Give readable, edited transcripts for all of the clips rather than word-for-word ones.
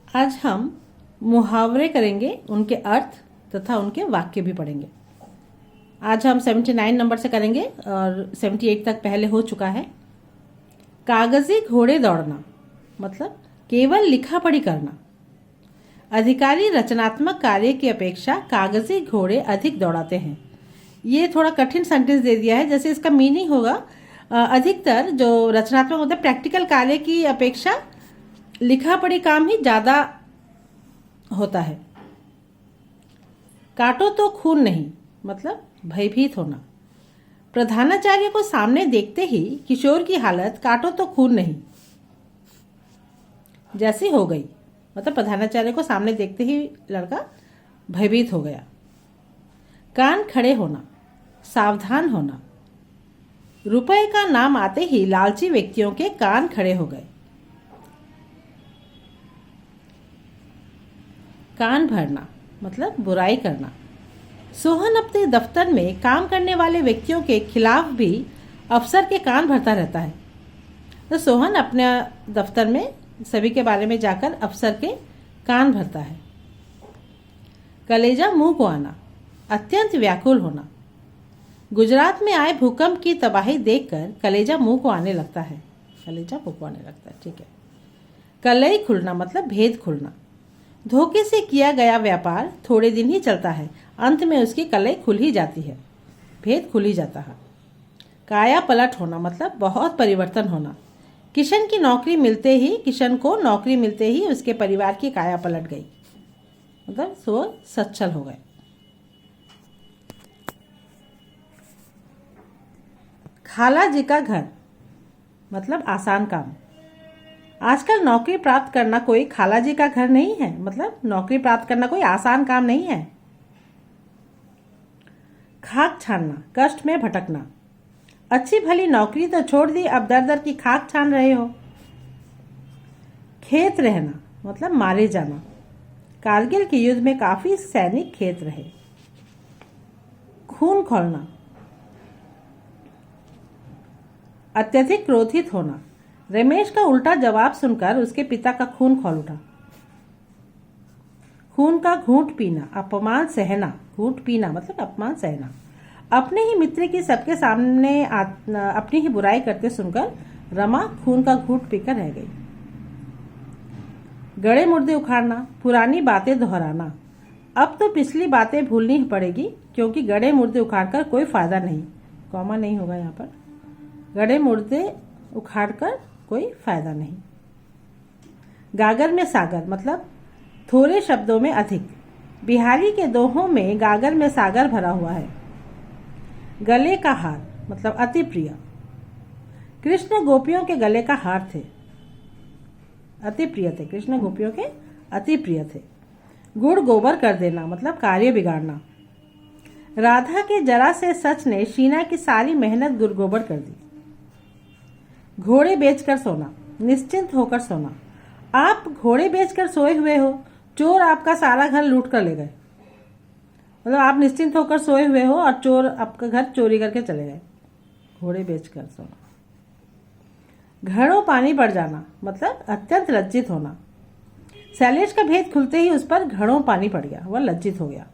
आज हम मुहावरे करेंगे, उनके अर्थ तथा उनके वाक्य भी पढ़ेंगे। आज हम 79 नंबर से करेंगे और 78 तक पहले हो चुका है। कागजी घोड़े दौड़ना मतलब केवल लिखा पढ़ी करना। अधिकारी रचनात्मक कार्य की अपेक्षा कागजी घोड़े अधिक दौड़ाते हैं। ये थोड़ा कठिन सेंटेंस दे दिया है, जैसे इसका मीनिंग होगा अधिकतर जो रचनात्मक होता है प्रैक्टिकल कार्य की अपेक्षा लिखा पढ़ी काम ही ज़्यादा होता है। काटो तो खून नहीं मतलब भयभीत होना। प्रधानाचार्य को सामने देखते ही किशोर की हालत काटो तो खून नहीं जैसी हो गई, मतलब प्रधानाचार्य को सामने देखते ही लड़का भयभीत हो गया। कान खड़े होना, सावधान होना। रुपए का नाम आते ही लालची व्यक्तियों के कान खड़े हो गए। कान भरना मतलब बुराई करना। सोहन अपने दफ्तर में काम करने वाले व्यक्तियों के खिलाफ भी अफसर के कान भरता रहता है। तो सोहन अपने दफ्तर में सभी के बारे में जाकर अफसर के कान भरता है। कलेजा मुंह को आना, अत्यंत व्याकुल होना। गुजरात में आए भूकंप की तबाही देखकर कलेजा मुंह को आने लगता है। कलेजा मुंह को आने लगता है, ठीक है। कलई खुलना मतलब भेद खुलना। धोखे से किया गया व्यापार थोड़े दिन ही चलता है, अंत में उसकी कलई खुल ही जाती है, भेद खुल ही जाता है। काया पलट होना मतलब बहुत परिवर्तन होना। किशन को नौकरी मिलते ही उसके परिवार की काया पलट गई, मतलब वो सच्चल हो गए। खाला जी का घर मतलब आसान काम। आजकल नौकरी प्राप्त करना कोई खाला जी का घर नहीं है, मतलब नौकरी प्राप्त करना कोई आसान काम नहीं है। खाक छानना, कष्ट में भटकना। अच्छी भली नौकरी तो छोड़ दी, अब दर दर की खाक छान रहे हो। खेत रहना मतलब मारे जाना। कारगिल के युद्ध में काफी सैनिक खेत रहे। खून खौलना, अत्यधिक क्रोधित होना। रमेश का उल्टा जवाब सुनकर उसके पिता का खून खौल उठा। खून का घूंट पीना, अपमान सहना। घूंट पीना मतलब अपमान सहना। अपने ही मित्र की सबके सामने अपनी ही बुराई करते सुनकर रमा खून का घूंट पीकर रह गई। गड़े मुर्दे उखाड़ना, पुरानी बातें दोहराना। अब तो पिछली बातें भूलनी ही पड़ेगी, क्योंकि गड़े मुर्दे उखाड़कर कोई फायदा नहीं। कॉमा नहीं होगा यहाँ पर। गड़े मुर्दे उखाड़कर कोई फायदा नहीं। गागर में सागर मतलब थोड़े शब्दों में अधिक। बिहारी के दोहों में गागर में सागर भरा हुआ है। गले का हार मतलब अति प्रिय। कृष्ण गोपियों के गले का हार थे, अति प्रिय थे। कृष्ण गोपियों के अति प्रिय थे। गुड़ गोबर कर देना मतलब कार्य बिगाड़ना। राधा के जरा से सच ने शीना की सारी मेहनत गुड़ गोबर कर दी। घोड़े बेचकर सोना, निश्चिंत होकर सोना। आप घोड़े बेचकर सोए हुए हो, चोर आपका सारा घर लूट कर ले गए। मतलब आप निश्चिंत होकर सोए हुए हो और चोर आपका घर चोरी करके चले गए। घोड़े बेचकर सोना। घड़ों पानी बढ़ जाना मतलब अत्यंत लज्जित होना। शैलेश का भेद खुलते ही उस पर घड़ों पानी पड़ गया, वह लज्जित हो गया।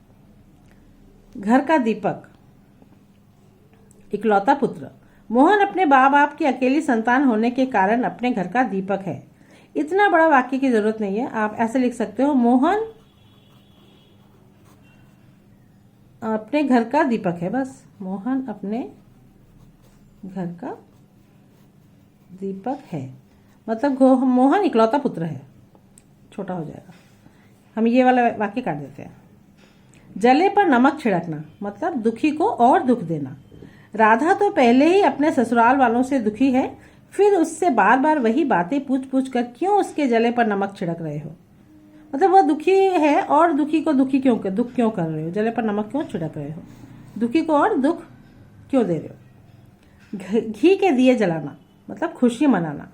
घर का दीपक, इकलौता पुत्र। मोहन अपने बाप की अकेली संतान होने के कारण अपने घर का दीपक है। इतना बड़ा वाक्य की जरूरत नहीं है, आप ऐसे लिख सकते हो, मोहन अपने घर का दीपक है, बस। मोहन अपने घर का दीपक है मतलब मोहन इकलौता पुत्र है, छोटा हो जाएगा। हम ये वाला वाक्य काट देते हैं। जले पर नमक छिड़कना मतलब दुखी को और दुख देना। राधा तो पहले ही अपने ससुराल वालों से दुखी है, फिर उससे बार बार वही बातें पूछ पूछ कर क्यों उसके जले पर नमक छिड़क रहे हो। मतलब वह दुखी है और दुखी को दुख क्यों कर रहे हो, जले पर नमक क्यों छिड़क रहे हो, दुखी को और दुख क्यों दे रहे हो। घी के दिए जलाना मतलब खुशी मनाना।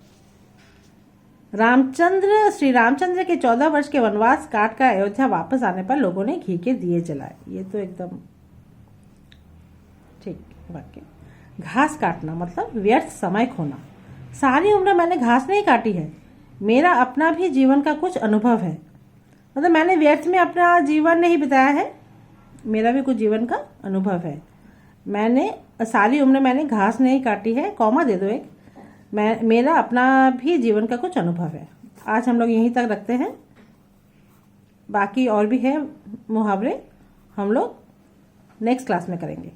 श्री रामचंद्र के 14 वर्ष के वनवास काट कर अयोध्या वापस आने पर लोगों ने घी के दिए जलाए। ये तो एकदम ठीक वाक्य। घास काटना मतलब व्यर्थ समय खोना। सारी उम्र मैंने घास नहीं काटी है, मेरा अपना भी जीवन का कुछ अनुभव है। मतलब मैंने व्यर्थ में अपना जीवन नहीं बिताया है, मेरा भी कुछ जीवन का अनुभव है। मैंने सारी उम्र मैंने घास नहीं काटी है, कॉमा दे दो एक। मेरा अपना भी जीवन का कुछ अनुभव है। आज हम लोग यहीं तक रखते हैं, बाकी और भी है मुहावरे, हम लोग नेक्स्ट क्लास में करेंगे।